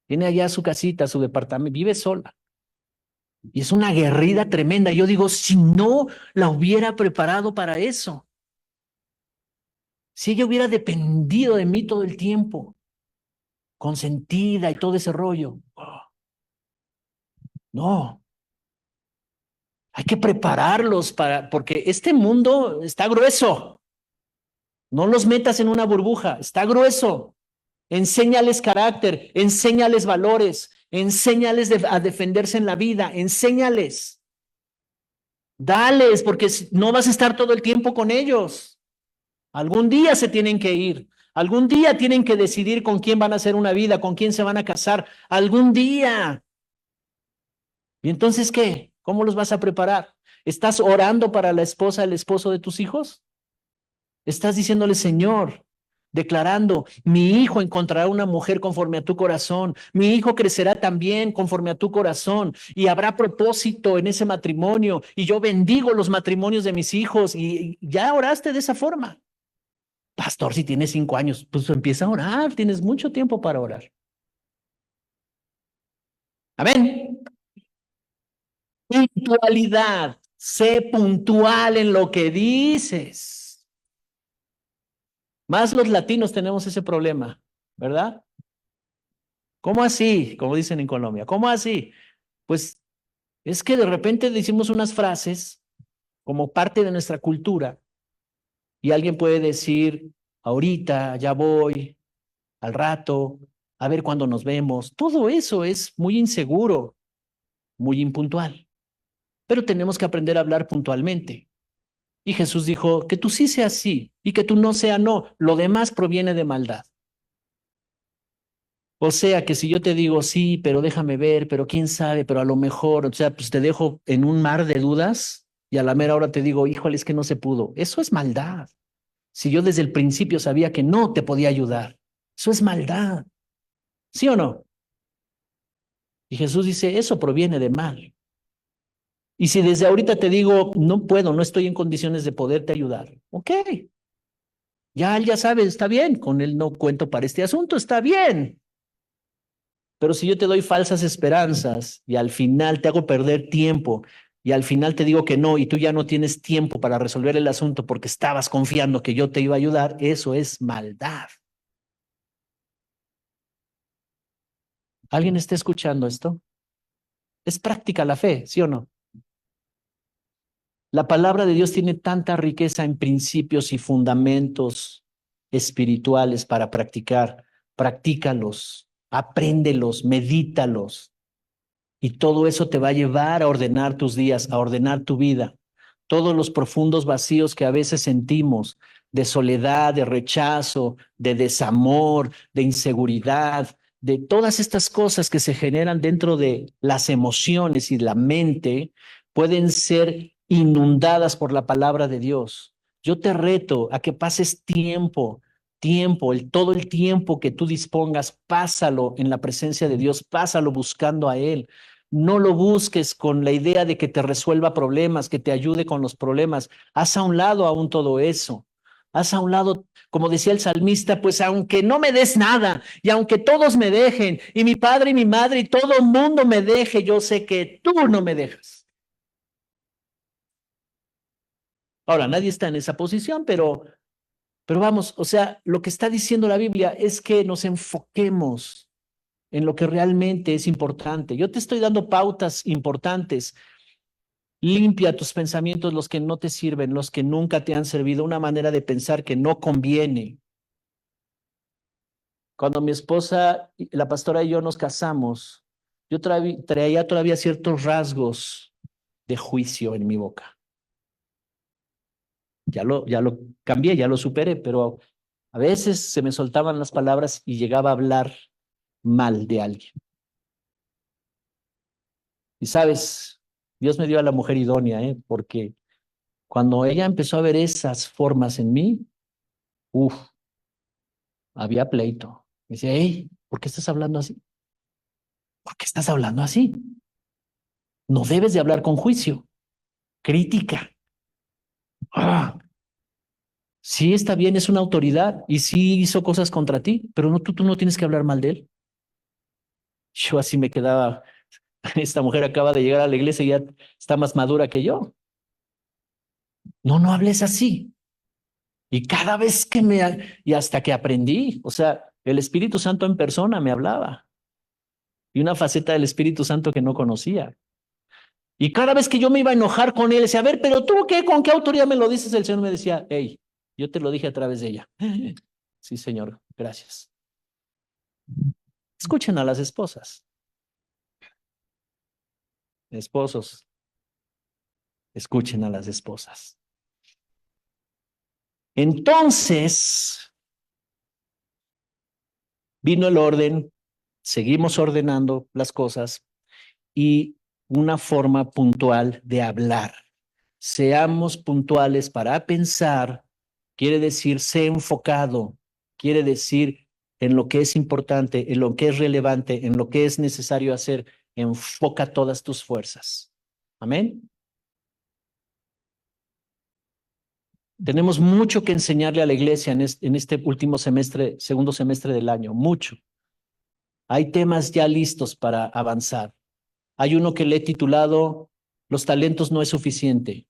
Tiene allá su casita, su departamento, vive sola. Y es una guerrida tremenda. Yo digo, si no la hubiera preparado para eso, si ella hubiera dependido de mí todo el tiempo, consentida y todo ese rollo, no, hay que prepararlos porque este mundo está grueso. No los metas en una burbuja, está grueso. Enséñales carácter, enséñales valores, enséñales a defenderse en la vida, enséñales. Dales, porque no vas a estar todo el tiempo con ellos. Algún día se tienen que ir. Algún día tienen que decidir con quién van a hacer una vida, con quién se van a casar. Algún día. ¿Y entonces qué? ¿Cómo los vas a preparar? ¿Estás orando para la esposa, el esposo de tus hijos? Estás diciéndole, Señor, declarando, mi hijo encontrará una mujer conforme a tu corazón, mi hijo crecerá también conforme a tu corazón y habrá propósito en ese matrimonio y yo bendigo los matrimonios de mis hijos y ya oraste de esa forma. Pastor, si tienes 5 años, pues empieza a orar, tienes mucho tiempo para orar. Amén. Puntualidad, sé puntual en lo que dices. Más los latinos tenemos ese problema, ¿verdad? ¿Cómo así? Como dicen en Colombia. ¿Cómo así? Pues es que de repente decimos unas frases como parte de nuestra cultura y alguien puede decir, ahorita, ya voy, al rato, a ver cuándo nos vemos. Todo eso es muy inseguro, muy impuntual. Pero tenemos que aprender a hablar puntualmente. Y Jesús dijo, que tú sí seas sí y que tú no sea no. Lo demás proviene de maldad. O sea que si yo te digo sí, pero déjame ver, pero quién sabe, pero a lo mejor, o sea, pues te dejo en un mar de dudas y a la mera hora te digo, híjole, es que no se pudo. Eso es maldad. Si yo desde el principio sabía que no te podía ayudar, eso es maldad. ¿Sí o no? Y Jesús dice, eso proviene de mal. Y si desde ahorita te digo, no puedo, no estoy en condiciones de poderte ayudar, ok, ya él ya sabe, está bien, con él no cuento para este asunto, está bien. Pero si yo te doy falsas esperanzas y al final te hago perder tiempo y al final te digo que no y tú ya no tienes tiempo para resolver el asunto porque estabas confiando que yo te iba a ayudar, eso es maldad. ¿Alguien está escuchando esto? Es práctica la fe, ¿sí o no? La palabra de Dios tiene tanta riqueza en principios y fundamentos espirituales para practicar. Practícalos, apréndelos, medítalos. Y todo eso te va a llevar a ordenar tus días, a ordenar tu vida. Todos los profundos vacíos que a veces sentimos de soledad, de rechazo, de desamor, de inseguridad, de todas estas cosas que se generan dentro de las emociones y la mente, pueden ser inundadas por la palabra de Dios. Yo te reto a que pases todo el tiempo que tú dispongas, pásalo en la presencia de Dios, pásalo buscando a Él. No lo busques con la idea de que te resuelva problemas, que te ayude con los problemas. Haz a un lado aún todo eso. Haz a un lado, como decía el salmista, pues aunque no me des nada y aunque todos me dejen y mi padre y mi madre y todo el mundo me deje, yo sé que tú no me dejas. Ahora, nadie está en esa posición, pero vamos, o sea, lo que está diciendo la Biblia es que nos enfoquemos en lo que realmente es importante. Yo te estoy dando pautas importantes. Limpia tus pensamientos, los que no te sirven, los que nunca te han servido, una manera de pensar que no conviene. Cuando mi esposa, la pastora y yo nos casamos, yo traía todavía ciertos rasgos de juicio en mi boca. Ya lo cambié, ya lo superé, pero A veces se me soltaban las palabras y llegaba a hablar mal de alguien. Y sabes, Dios me dio a la mujer idónea, porque cuando ella empezó a ver esas formas en mí, había pleito. Me decía, hey, ¿por qué estás hablando así? ¿Por qué estás hablando así? No debes de hablar con juicio, crítica. Ah, sí, está bien, es una autoridad y sí hizo cosas contra ti, pero no, tú no tienes que hablar mal de él. Yo así me quedaba, esta mujer acaba de llegar a la iglesia y ya está más madura que yo. No, no hables así. Y cada vez que y hasta que aprendí, o sea, el Espíritu Santo en persona me hablaba y una faceta del Espíritu Santo que no conocía. Y cada vez que yo me iba a enojar con él, decía, a ver, pero tú qué, ¿con qué autoridad me lo dices? El Señor me decía, hey, yo te lo dije a través de ella. Sí, Señor, gracias. Escuchen a las esposas. Esposos, escuchen a las esposas. Entonces, vino el orden, seguimos ordenando las cosas y una forma puntual de hablar. Seamos puntuales para pensar, quiere decir sé enfocado, quiere decir en lo que es importante, en lo que es relevante, en lo que es necesario hacer, enfoca todas tus fuerzas. Amén. Tenemos mucho que enseñarle a la iglesia en este último semestre, segundo semestre del año, mucho. Hay temas ya listos para avanzar. Hay uno que le he titulado Los talentos no es suficiente.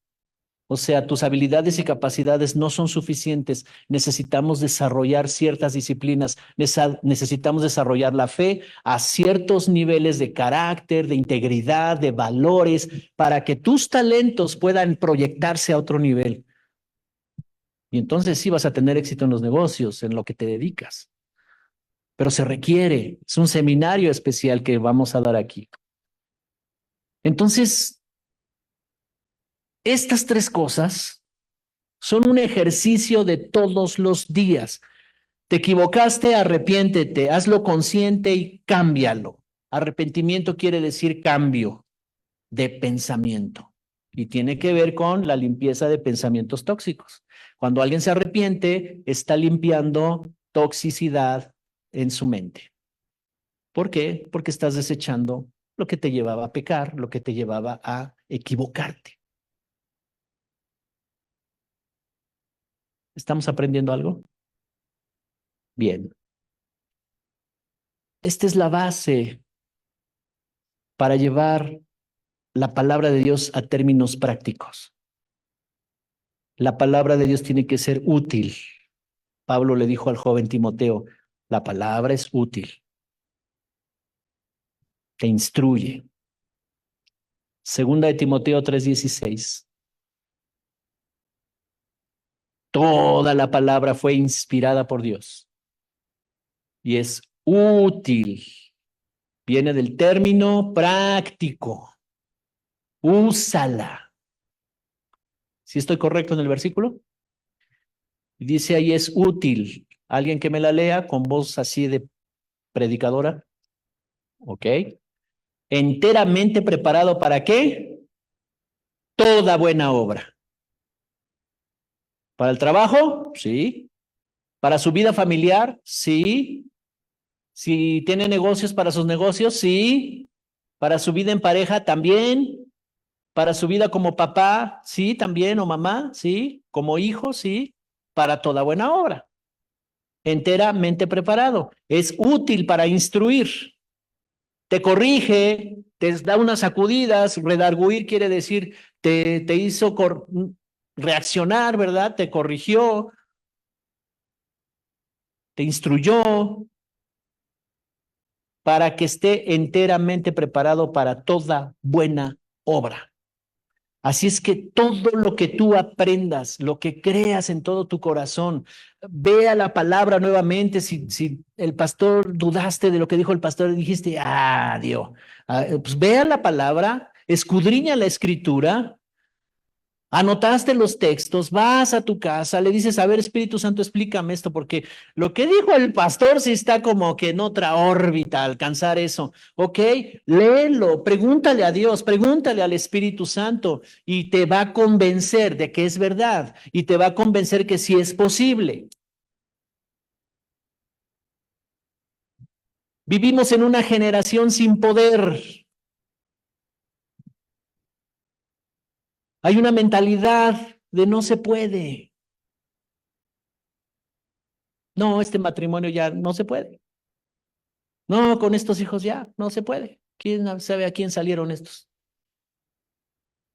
O sea, tus habilidades y capacidades no son suficientes. Necesitamos desarrollar ciertas disciplinas. Necesitamos desarrollar la fe a ciertos niveles de carácter, de integridad, de valores, para que tus talentos puedan proyectarse a otro nivel. Y entonces sí vas a tener éxito en los negocios, en lo que te dedicas. Pero se requiere, es un seminario especial que vamos a dar aquí. Entonces, estas tres cosas son un ejercicio de todos los días. Te equivocaste, arrepiéntete, hazlo consciente y cámbialo. Arrepentimiento quiere decir cambio de pensamiento y tiene que ver con la limpieza de pensamientos tóxicos. Cuando alguien se arrepiente, está limpiando toxicidad en su mente. ¿Por qué? Porque estás desechando lo que te llevaba a pecar, lo que te llevaba a equivocarte. ¿Estamos aprendiendo algo? Bien. Esta es la base para llevar la palabra de Dios a términos prácticos. La palabra de Dios tiene que ser útil. Pablo le dijo al joven Timoteo, la palabra es útil, te instruye. Segunda de Timoteo 3:16. Toda la palabra fue inspirada por Dios y es útil. Viene del término práctico. Úsala. ¿Sí estoy correcto en el versículo? Dice ahí es útil. Alguien que me la lea con voz así de predicadora. ¿Ok? Enteramente preparado ¿para qué? Toda buena obra. ¿Para el trabajo? Sí. ¿Para su vida familiar? Sí. Si tiene negocios para sus negocios, sí. Para su vida en pareja, también. Para su vida como papá, sí, también, o mamá, sí. Como hijo, sí. Para toda buena obra. Enteramente preparado. Es útil para instruir. Te corrige, te da unas sacudidas. Redarguir quiere decir, te hizo reaccionar, ¿verdad? Te corrigió, te instruyó, para que esté enteramente preparado para toda buena obra. Así es que todo lo que tú aprendas, lo que creas en todo tu corazón, vea la palabra nuevamente. Si el pastor dudaste de lo que dijo el pastor y dijiste, Dios, pues vea la palabra, escudriña la escritura Anotaste los textos, vas a tu casa, le dices, a ver, Espíritu Santo, explícame esto, porque lo que dijo el pastor sí está como que en otra órbita, alcanzar eso. Ok, léelo, pregúntale a Dios, pregúntale al Espíritu Santo y te va a convencer de que es verdad y te va a convencer que sí es posible. Vivimos en una generación sin poder. Hay una mentalidad de no se puede. No, este matrimonio ya no se puede. No, con estos hijos ya no se puede. ¿Quién sabe a quién salieron estos?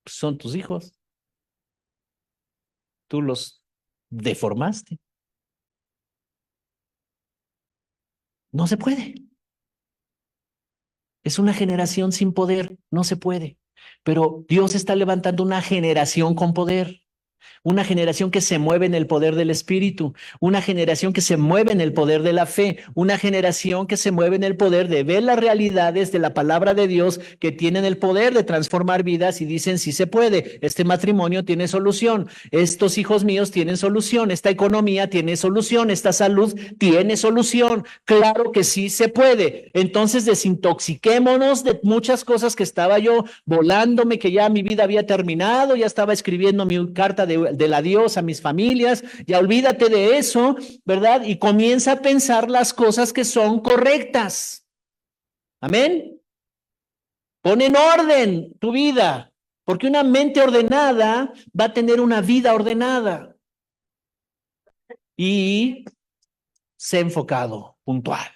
Pues son tus hijos. Tú los deformaste. No se puede. Es una generación sin poder. No se puede. Pero Dios está levantando una generación con poder. Una generación que se mueve en el poder del Espíritu, una generación que se mueve en el poder de la fe, una generación que se mueve en el poder de ver las realidades de la palabra de Dios que tienen el poder de transformar vidas y dicen sí se puede, este matrimonio tiene solución, estos hijos míos tienen solución, esta economía tiene solución, esta salud tiene solución, claro que sí se puede. Entonces desintoxiquémonos de muchas cosas que estaba yo volándome, que ya mi vida había terminado, ya estaba escribiendo mi carta del adiós a mis familias, ya olvídate de eso, ¿verdad? Y comienza a pensar las cosas que son correctas. Amén. Pon en orden tu vida, porque una mente ordenada va a tener una vida ordenada. Y sé enfocado, puntual.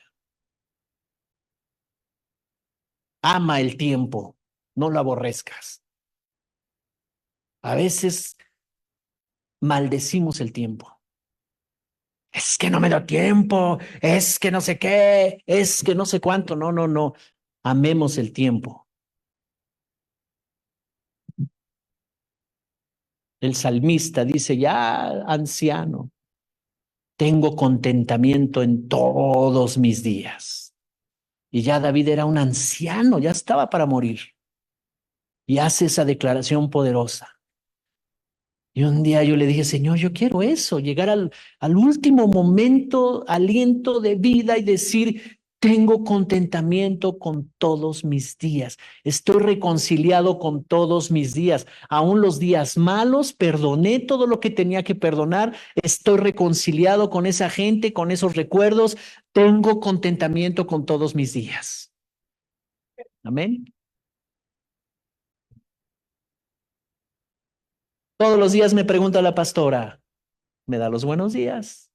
Ama el tiempo, no lo aborrezcas. A veces maldecimos el tiempo. Es que no me da tiempo, es que no sé qué, es que no sé cuánto. No, no, no. Amemos el tiempo. El salmista dice, ya anciano, tengo contentamiento en todos mis días. Y ya David era un anciano, ya estaba para morir. Y hace esa declaración poderosa. Y un día yo le dije, Señor, yo quiero eso, llegar al último momento, aliento de vida y decir, tengo contentamiento con todos mis días, estoy reconciliado con todos mis días, aún los días malos, perdoné todo lo que tenía que perdonar, estoy reconciliado con esa gente, con esos recuerdos, tengo contentamiento con todos mis días. Amén. Todos los días me pregunta la pastora, me da los buenos días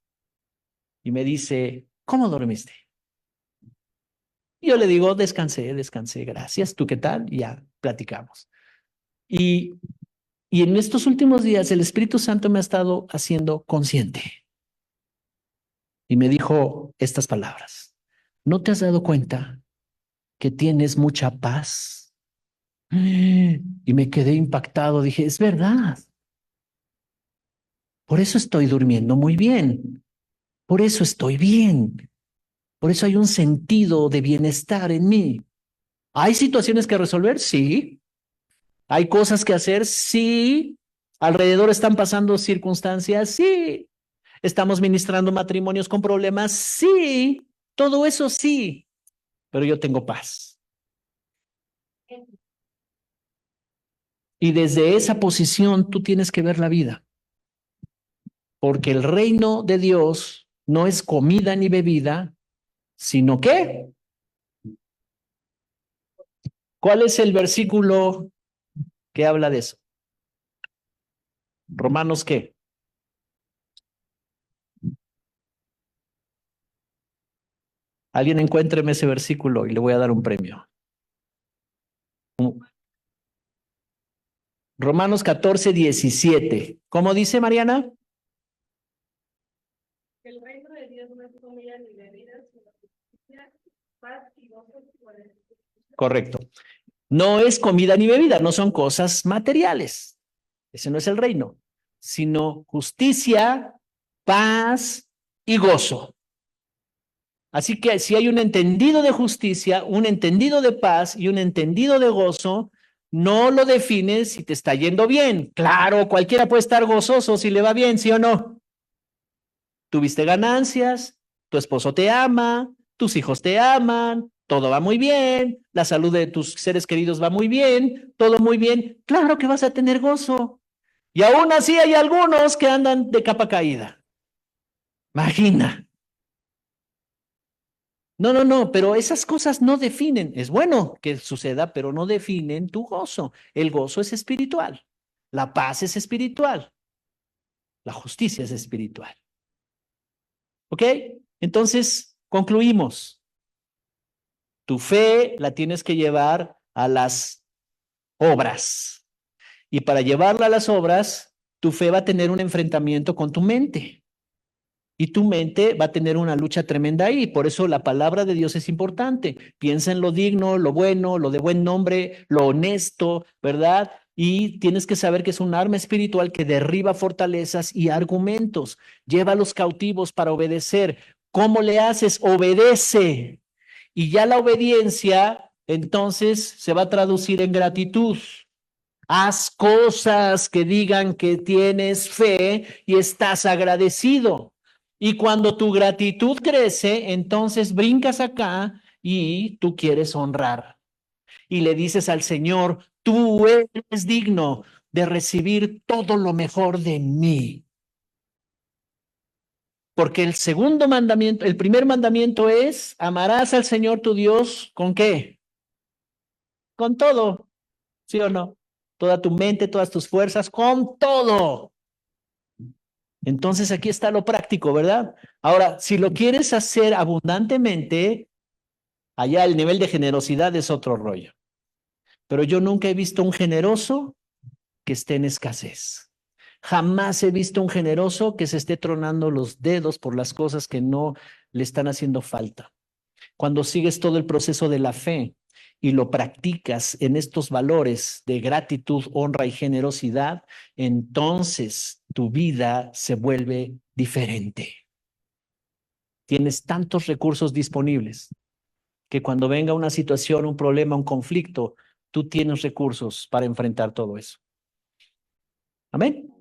y me dice, ¿cómo dormiste? Y yo le digo, descansé, descansé, gracias. ¿Tú qué tal? Y ya platicamos. Y, y en estos últimos días el Espíritu Santo me ha estado haciendo consciente. Y me dijo estas palabras. ¿No te has dado cuenta que tienes mucha paz? Y me quedé impactado. Dije, es verdad. Por eso estoy durmiendo muy bien. Por eso estoy bien. Por eso hay un sentido de bienestar en mí. ¿Hay situaciones que resolver? Sí. ¿Hay cosas que hacer? Sí. ¿Alrededor están pasando circunstancias? Sí. ¿Estamos ministrando matrimonios con problemas? Sí. Todo eso sí. Pero yo tengo paz. Y desde esa posición tú tienes que ver la vida. Porque el reino de Dios no es comida ni bebida, sino que, ¿cuál es el versículo que habla de eso? Romanos, ¿qué? Alguien encuéntreme ese versículo y le voy a dar un premio. Romanos 14:17. ¿Cómo dice Mariana? El reino de Dios no es comida ni bebida, sino justicia, paz y gozo por el Espíritu. Correcto. No es comida ni bebida, no son cosas materiales. Ese no es el reino, sino justicia, paz y gozo. Así que si hay un entendido de justicia, un entendido de paz y un entendido de gozo, no lo define si te está yendo bien. Claro, cualquiera puede estar gozoso si le va bien, ¿sí o no? Tuviste ganancias, tu esposo te ama, tus hijos te aman, todo va muy bien, la salud de tus seres queridos va muy bien, todo muy bien. Claro que vas a tener gozo. Y aún así hay algunos que andan de capa caída. Imagina. No, no, no, pero esas cosas no definen. Es bueno que suceda, pero no definen tu gozo. El gozo es espiritual. La paz es espiritual. La justicia es espiritual. ¿Ok? Entonces, concluimos. Tu fe la tienes que llevar a las obras. Y para llevarla a las obras, tu fe va a tener un enfrentamiento con tu mente. Y tu mente va a tener una lucha tremenda ahí. Por eso la palabra de Dios es importante. Piensa en lo digno, lo bueno, lo de buen nombre, lo honesto, ¿verdad? Y tienes que saber que es un arma espiritual que derriba fortalezas y argumentos. Lleva a los cautivos para obedecer. ¿Cómo le haces? Obedece. Y ya la obediencia, entonces, se va a traducir en gratitud. Haz cosas que digan que tienes fe y estás agradecido. Y cuando tu gratitud crece, entonces brincas acá y tú quieres honrar. Y le dices al Señor, tú eres digno de recibir todo lo mejor de mí. Porque el segundo mandamiento, el primer mandamiento es, amarás al Señor tu Dios, ¿con qué? Con todo, ¿sí o no? Toda tu mente, todas tus fuerzas, con todo. Entonces aquí está lo práctico, ¿verdad? Ahora, si lo quieres hacer abundantemente, allá el nivel de generosidad es otro rollo. Pero yo nunca he visto un generoso que esté en escasez. Jamás he visto un generoso que se esté tronando los dedos por las cosas que no le están haciendo falta. Cuando sigues todo el proceso de la fe y lo practicas en estos valores de gratitud, honra y generosidad, entonces tu vida se vuelve diferente. Tienes tantos recursos disponibles que cuando venga una situación, un problema, un conflicto, tú tienes recursos para enfrentar todo eso. Amén.